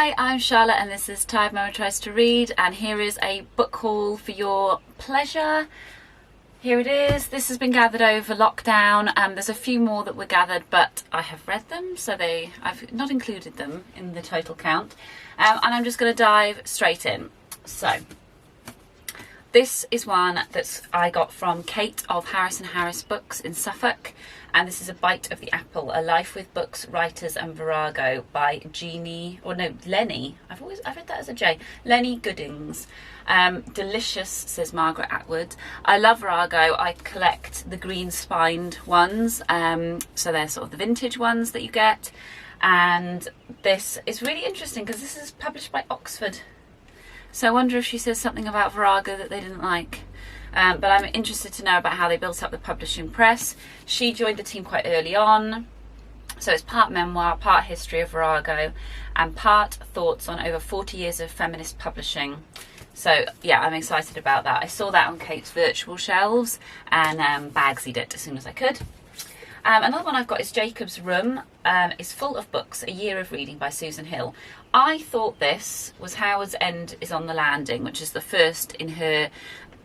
Hi, I'm Charlotte and this is Tired Mama Tries to Read, and here is a book haul for your pleasure. Here it is. This has been gathered over lockdown. There's a few more that were gathered, but I have read them, so I've not included them in the total count. And I'm just going to dive straight in. So, this is one that I got from Kate of Harris & Harris Books in Suffolk. And this is A Bite of the Apple, A Life with Books, Writers and Virago by Lennie. I've read that as a J. Lennie Goodings. Delicious, says Margaret Atwood. I love Virago. I collect the green spined ones. So they're sort of the vintage ones that you get. And this is really interesting because this is published by Oxford. So I wonder if she says something about Virago that they didn't like. But I'm interested to know about how they built up the publishing press. She joined the team quite early on. So it's part memoir, part history of Virago, and part thoughts on over 40 years of feminist publishing. So yeah, I'm excited about that. I saw that on Kate's virtual shelves and bagsied it as soon as I could. Another one I've got is Jacob's Room. It's full of books, A Year of Reading by Susan Hill. I thought this was Howard's End is on the Landing, which is the first in her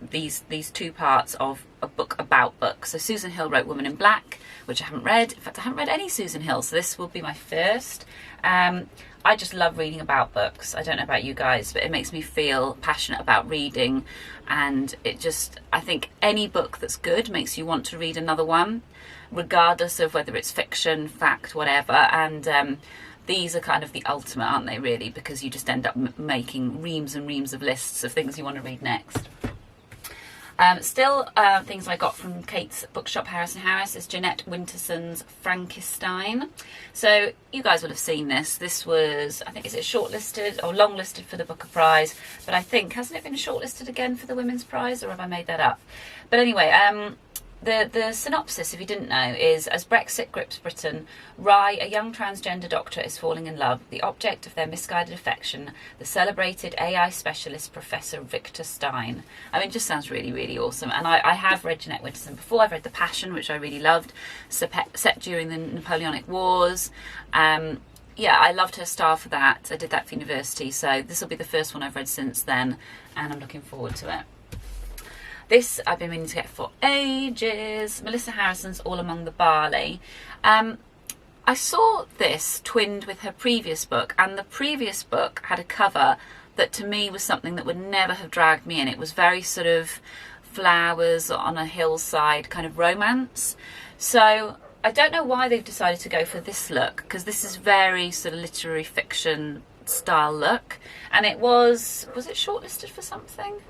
these two parts of a book about books. So Susan Hill wrote Woman in Black, which I haven't read. In fact, I haven't read any Susan Hill, so this will be my first. I just love reading about books. I don't know about you guys, but it makes me feel passionate about reading, and I think any book that's good makes you want to read another one, regardless of whether it's fiction, fact, whatever. And these are kind of the ultimate, aren't they, really? Because you just end up making reams and reams of lists of things you want to read next. Things I got from Kate's Bookshop, Harris & Harris, is Jeanette Winterson's Frankisstein. So you guys will have seen this. This was, I think, is it shortlisted or longlisted for the Booker Prize? But I think, hasn't it been shortlisted again for the Women's Prize, or have I made that up? But anyway, the synopsis, if you didn't know, is as Brexit grips Britain, Rye, a young transgender doctor, is falling in love, the object of their misguided affection, the celebrated AI specialist Professor Victor Stein. I mean, it just sounds really, really awesome. And I have read Jeanette Winterson before. I've read The Passion, which I really loved, set during the Napoleonic Wars. Yeah, I loved her style for that. I did that for university, so this will be the first one I've read since then, and I'm looking forward to it. This I've been meaning to get for ages. Melissa Harrison's All Among the Barley. I saw this twinned with her previous book, and the previous book had a cover that to me was something that would never have dragged me in. It was very sort of flowers on a hillside kind of romance. So I don't know why they've decided to go for this look, because this is very sort of literary fiction style look. And it was it shortlisted for something?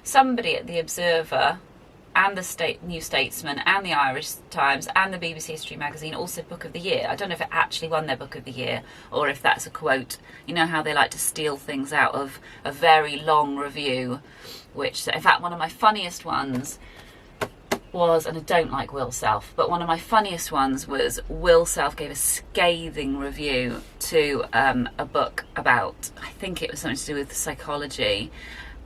Somebody at the Observer and the New Statesman and the Irish Times and the BBC History Magazine all said Book of the Year. I don't know if it actually won their Book of the Year or if that's a quote. You know how they like to steal things out of a very long review, which, in fact, one of my funniest ones was, and I don't like Will Self, but one of my funniest ones was Will Self gave a scathing review to a book about, I think it was something to do with psychology,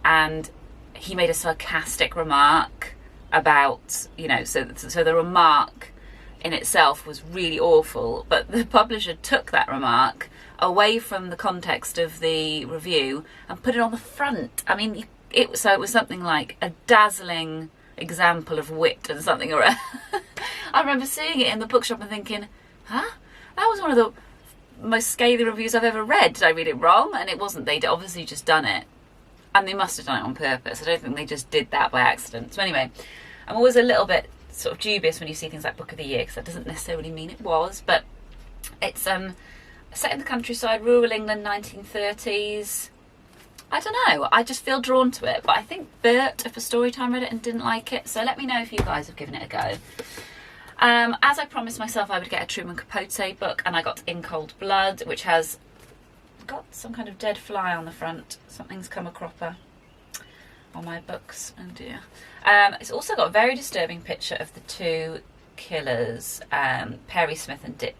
and he made a sarcastic remark about, so the remark in itself was really awful, but the publisher took that remark away from the context of the review and put it on the front. I mean, it was something like a dazzling example of wit and something around. I remember seeing it in the bookshop and thinking, that was one of the most scathing reviews I've ever read. Did I read it wrong? And it wasn't. They'd obviously just done it, and they must have done it on purpose. I don't think they just did that by accident. So anyway, I'm always a little bit sort of dubious when you see things like Book of the Year, because that doesn't necessarily mean it was, but it's set in the countryside, rural England, 1930s. I don't know, I just feel drawn to it. But I think Bert of A Storytime read it and didn't like it, so let me know if you guys have given it a go. As I promised myself I would get a Truman Capote book, and I got In Cold Blood, which has got some kind of dead fly on the front. Something's come a cropper on my books, oh dear. It's also got a very disturbing picture of the two killers, Perry Smith and Dick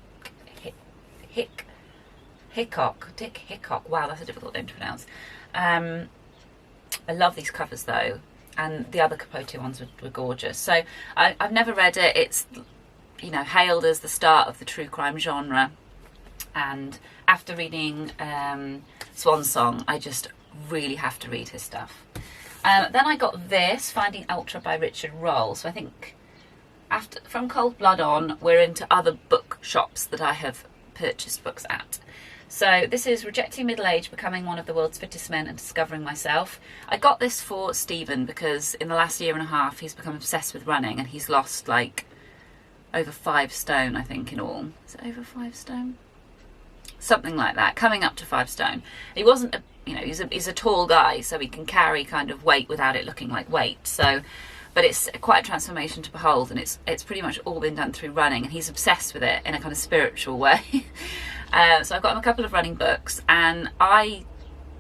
Hickok. Wow, that's a difficult name to pronounce. I love these covers though, and the other Capote ones were gorgeous. So I've never read it. It's, hailed as the start of the true crime genre. and after reading Swan Song, I just really have to read his stuff. Then I got this, Finding Ultra by Richard Roll. So I think from Cold Blood on, we're into other bookshops that I have purchased books at. So this is Rejecting Middle Age, Becoming One of the World's Fittest Men and Discovering Myself. I got this for Stephen because in the last year and a half he's become obsessed with running, and he's lost like over 5 stone, I think, in all. Is it over 5 stone? Something like that, coming up to 5 stone. He wasn't, he's a tall guy, so he can carry kind of weight without it looking like weight. So, but it's quite a transformation to behold, and it's pretty much all been done through running, and he's obsessed with it in a kind of spiritual way. So I've got him a couple of running books, and I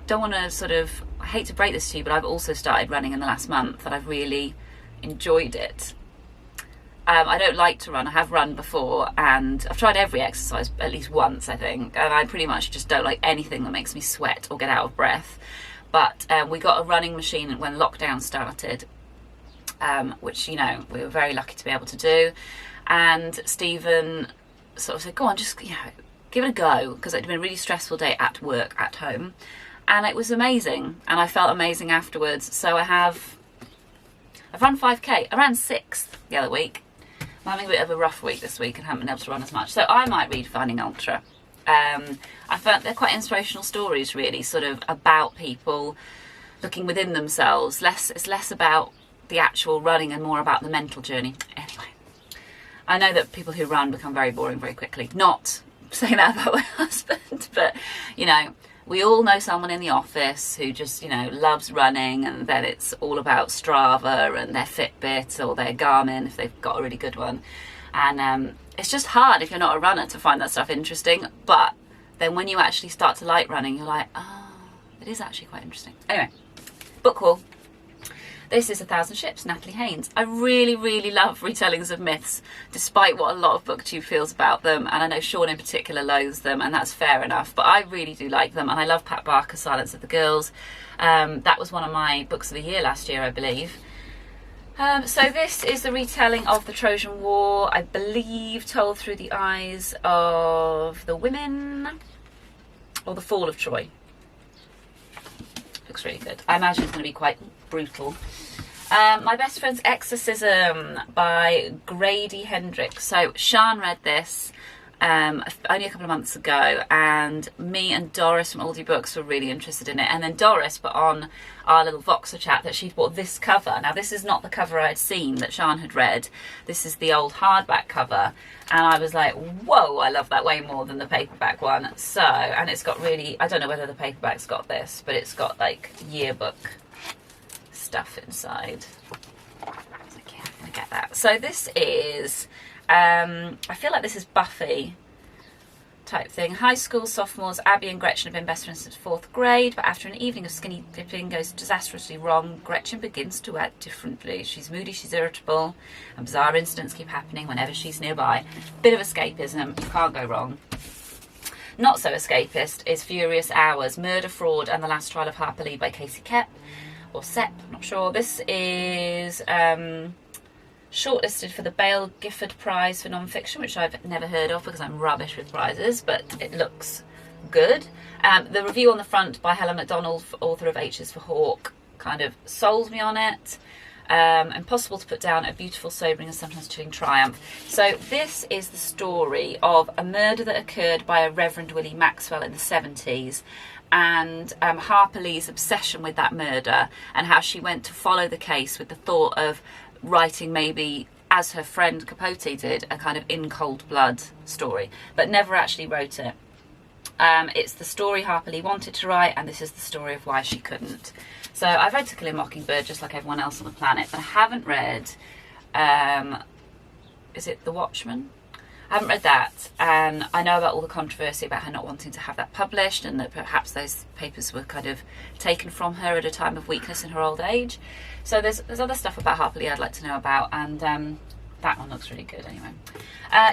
don't want to I hate to break this to you, but I've also started running in the last month, and I've really enjoyed it. I don't like to run. I have run before, and I've tried every exercise at least once, I think, and I pretty much just don't like anything that makes me sweat or get out of breath. But we got a running machine when lockdown started, which, we were very lucky to be able to do. And Stephen sort of said, go on, just, give it a go, because it had been a really stressful day at work, at home. And it was amazing, and I felt amazing afterwards. So I've run 5k. I ran 6 the other week. I'm having a bit of a rough week this week and haven't been able to run as much. So I might read Finding Ultra. I found they're quite inspirational stories, really, sort of about people looking within themselves. It's less about the actual running and more about the mental journey. Anyway, I know that people who run become very boring very quickly. Not saying that about my husband, but, we all know someone in the office who just, loves running, and then it's all about Strava and their Fitbit or their Garmin if they've got a really good one. And it's just hard if you're not a runner to find that stuff interesting. But then when you actually start to like running, you're like, oh, it is actually quite interesting. Anyway, book haul. This is 1,000 Ships, Natalie Haynes. I really, really love retellings of myths, despite what a lot of BookTube feels about them. And I know Sean in particular loathes them, and that's fair enough. But I really do like them. And I love Pat Barker's Silence of the Girls. That was one of my books of the year last year, I believe. So this is the retelling of the Trojan War, I believe, told through the eyes of the women, or the fall of Troy. Looks really good. I imagine it's going to be quite brutal. My Best Friend's Exorcism by Grady, Hendrix. So Sian read this only a couple of months ago, and me and Doris from Aldi Books were really interested in it. And then Doris put on our little Voxer chat that she'd bought this cover. Now this is not the cover I'd seen that Sian had read. This is the old hardback cover, and I was like, whoa, I love that way more than the paperback one. So, and it's got really, I don't know whether the paperback's got this, but it's got like yearbook stuff inside. I was like, yeah, I'm gonna get that. So this is I feel like this is Buffy type thing. High school sophomores Abby and Gretchen have been best friends since 4th grade, but after an evening of skinny dipping goes disastrously wrong, Gretchen begins to act differently. She's moody, she's irritable, and bizarre incidents keep happening whenever she's nearby. Bit of escapism, you can't go wrong. Not so escapist is Furious Hours, Murder, Fraud, and the Last Trial of Harper Lee by Casey Kep, or Sepp, I'm not sure. This is shortlisted for the Bale Gifford Prize for Non-Fiction, which I've never heard of because I'm rubbish with prizes, but it looks good. The review on the front by Helen MacDonald, author of H's for Hawk, kind of sold me on it. Impossible to put down, a beautiful, sobering and sometimes chilling triumph. So this is the story of a murder that occurred by a Reverend Willie Maxwell in the 70s, and Harper Lee's obsession with that murder, and how she went to follow the case with the thought of writing, maybe as her friend Capote did, a kind of in cold blood story, but never actually wrote it. It's the story Harper Lee wanted to write, and this is the story of why she couldn't. So I've read To Kill a Mockingbird just like everyone else on the planet, but I haven't read, is it The Watchman? I haven't read that, and I know about all the controversy about her not wanting to have that published, and that perhaps those papers were kind of taken from her at a time of weakness in her old age. So there's other stuff about Harper Lee I'd like to know about, and that one looks really good anyway.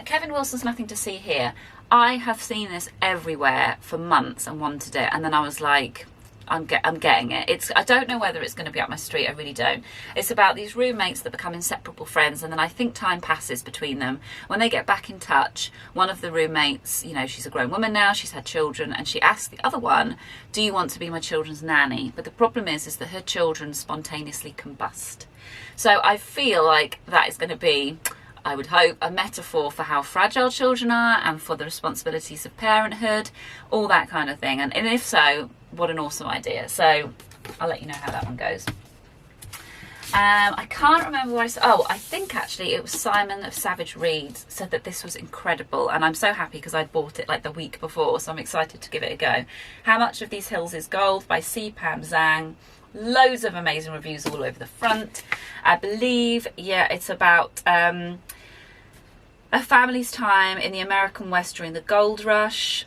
Kevin Wilson's Nothing to See Here. I have seen this everywhere for months and wanted it, and then I was like, I'm getting it. I don't know whether it's going to be up my street. I really don't. It's about these roommates that become inseparable friends, and then I think time passes between them. When they get back in touch, one of the roommates, you know, she's a grown woman now, she's had children, and she asks the other one, do you want to be my children's nanny? But the problem is that her children spontaneously combust. So I feel like that is going to be, I would hope, a metaphor for how fragile children are and for the responsibilities of parenthood, all that kind of thing. And if so, what an awesome idea. So I'll let you know how that one goes. I can't remember where I think actually it was Simon of Savage Reads said that this was incredible, and I'm so happy because I'd bought it like the week before, so I'm excited to give it a go. How Much of These Hills is Gold by Pam Zhang. Loads of amazing reviews all over the front. I believe, yeah, it's about a family's time in the American West during the gold rush.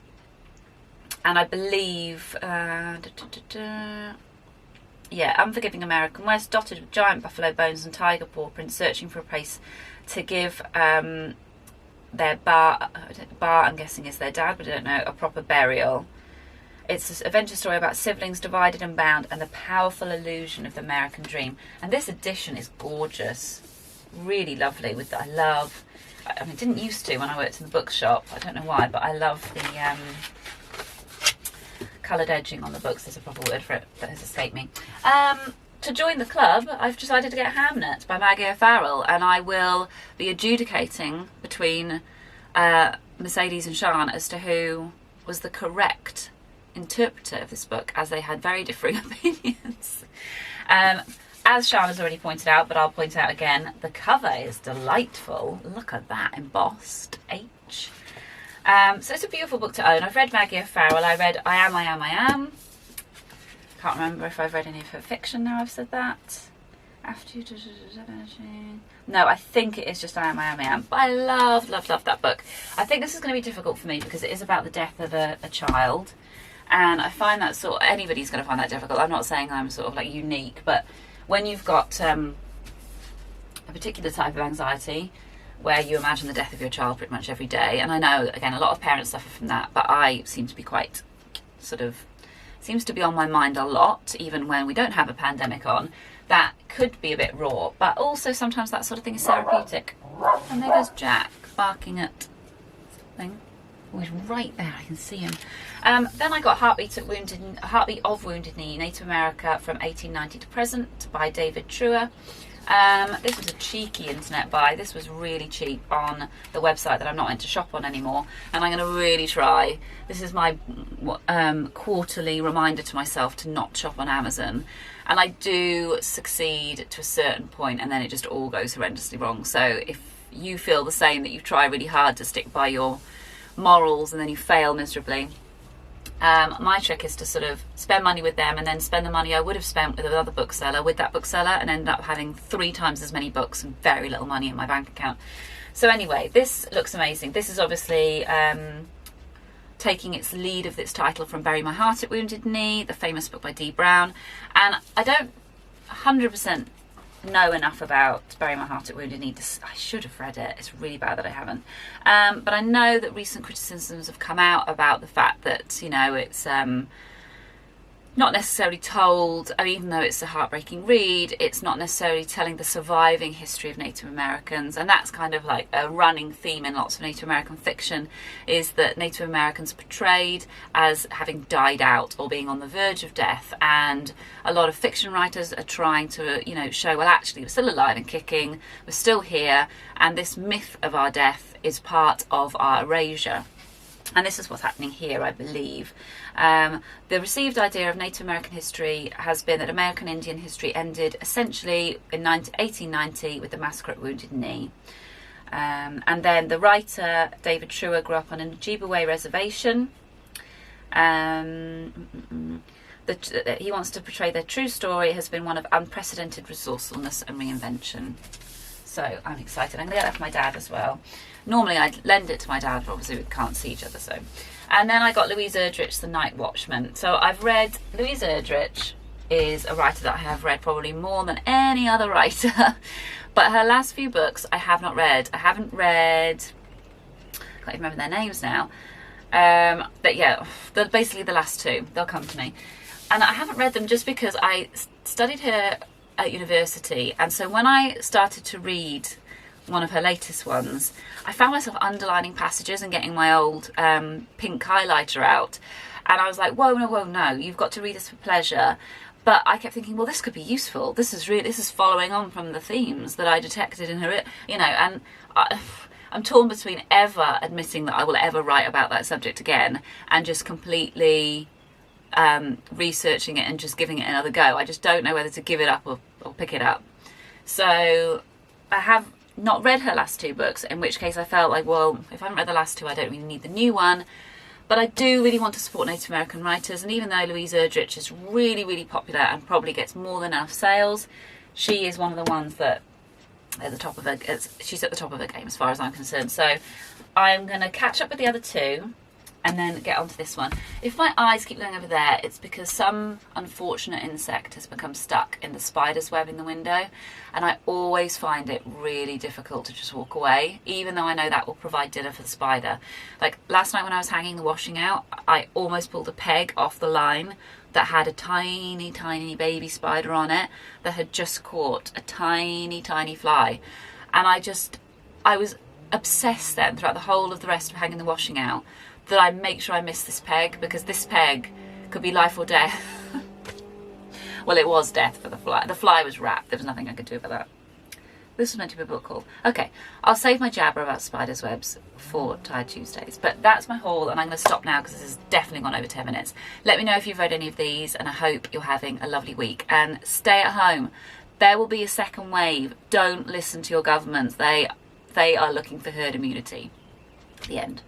And I believe, unforgiving American West, dotted with giant buffalo bones and tiger paw prints, searching for a place to give their bar, I'm guessing is their dad, but I don't know, a proper burial. It's an adventure story about siblings divided and bound and the powerful illusion of the American dream. And this edition is gorgeous, really lovely. I mean, it didn't used to when I worked in the bookshop. I don't know why, but I love the coloured edging on the books. There's a proper word for it that has escaped me. To join the club, I've decided to get Hamnet by Maggie O'Farrell, and I will be adjudicating between Mercedes and Sean as to who was the correct interpreter of this book, as they had very differing opinions. As Sean has already pointed out, but I'll point out again, the cover is delightful. Look at that, embossed H. So it's a beautiful book to own. I've read Maggie O'Farrell. I read I Am. Can't remember if I've read any of her fiction now I've said that. After you... No, I think it is just I Am. But I love that book. I think this is going to be difficult for me because it is about the death of a child. And I find that anybody's going to find that difficult. I'm not saying I'm sort of like unique, but when you've got a particular type of anxiety where you imagine the death of your child pretty much every day, and I know, again, a lot of parents suffer from that, but I seem to be quite seems to be on my mind a lot, even when we don't have a pandemic on. That could be a bit raw, but also sometimes that sort of thing is therapeutic. And there goes Jack barking at something. Oh, he's right there, I can see him. Then I got Heartbeat of Wounded Knee, Native America from 1890 to present by David Treuer. This was a cheeky internet buy. This was really cheap on the website that I'm not meant to shop on anymore, and I'm going to really try. This is my quarterly reminder to myself to not shop on Amazon, and I do succeed to a certain point, and then it just all goes horrendously wrong. So if you feel the same, that you try really hard to stick by your morals and then you fail miserably, my trick is to sort of spend money with them and then spend the money I would have spent with another bookseller with that bookseller, and end up having 3 times as many books and very little money in my bank account. So anyway, this looks amazing. This is obviously taking its lead of its title from Bury My Heart at Wounded Knee, the famous book by D. Brown. And I don't 100% know enough about Bury My Heart at Wounded Knee. I should have read it. It's really bad that I haven't. But I know that recent criticisms have come out about the fact that, you know, it's not necessarily told, I mean, even though it's a heartbreaking read, it's not necessarily telling the surviving history of Native Americans. And that's kind of like a running theme in lots of Native American fiction, is that Native Americans are portrayed as having died out or being on the verge of death. And a lot of fiction writers are trying to, you know, show, well, actually, we're still alive and kicking, we're still here, and this myth of our death is part of our erasure. And this is what's happening here, I believe. The received idea of Native American history has been that American Indian history ended essentially in 1890 with the massacre at Wounded Knee. And then the writer, David Treuer, grew up on an Ojibwe reservation. He wants to portray their true story has been one of unprecedented resourcefulness and reinvention. So I'm excited. I'm going to get that for my dad as well. Normally I'd lend it to my dad, but obviously we can't see each other, so. And then I got Louise Erdrich, The Night Watchman. So I've read, Louise Erdrich is a writer that I have read probably more than any other writer. But her last few books I have not read. I haven't read, I can't even remember their names now. But yeah, basically the last 2, they'll come to me. and I haven't read them just because I studied her at university, and so when I started to read one of her latest ones, I found myself underlining passages and getting my old pink highlighter out, and I was like, whoa, no, you've got to read this for pleasure. But I kept thinking, well, this could be useful. This is following on from the themes that I detected in her, you know, and I'm torn between ever admitting that I will ever write about that subject again and just completely researching it and just giving it another go. I just don't know whether to give it up or pick it up. So I have not read her last two books, in which case I felt like, well, if I haven't read the last two, I don't really need the new one. But I do really want to support Native American writers, and even though Louise Erdrich is really, really popular and probably gets more than enough sales, she is one of the ones that at the top of her, she's at the top of her game as far as I'm concerned. So I'm going to catch up with the other two and then get onto this one. If my eyes keep going over there, it's because some unfortunate insect has become stuck in the spider's web in the window, and I always find it really difficult to just walk away, even though I know that will provide dinner for the spider. Like last night when I was hanging the washing out, I almost pulled a peg off the line that had a tiny, tiny baby spider on it that had just caught a tiny, tiny fly. And I was obsessed then throughout the whole of the rest of hanging the washing out that I make sure I miss this peg, because this peg could be life or death. Well, it was death for the fly. The fly was wrapped. There was nothing I could do about that. This was meant to be a book haul. Okay, I'll save my jabber about spiders' webs for Tired Tuesdays. But that's my haul, and I'm going to stop now because this has definitely gone over 10 minutes. Let me know if you've read any of these, and I hope you're having a lovely week. And stay at home. There will be a second wave. Don't listen to your governments. They are looking for herd immunity. The end.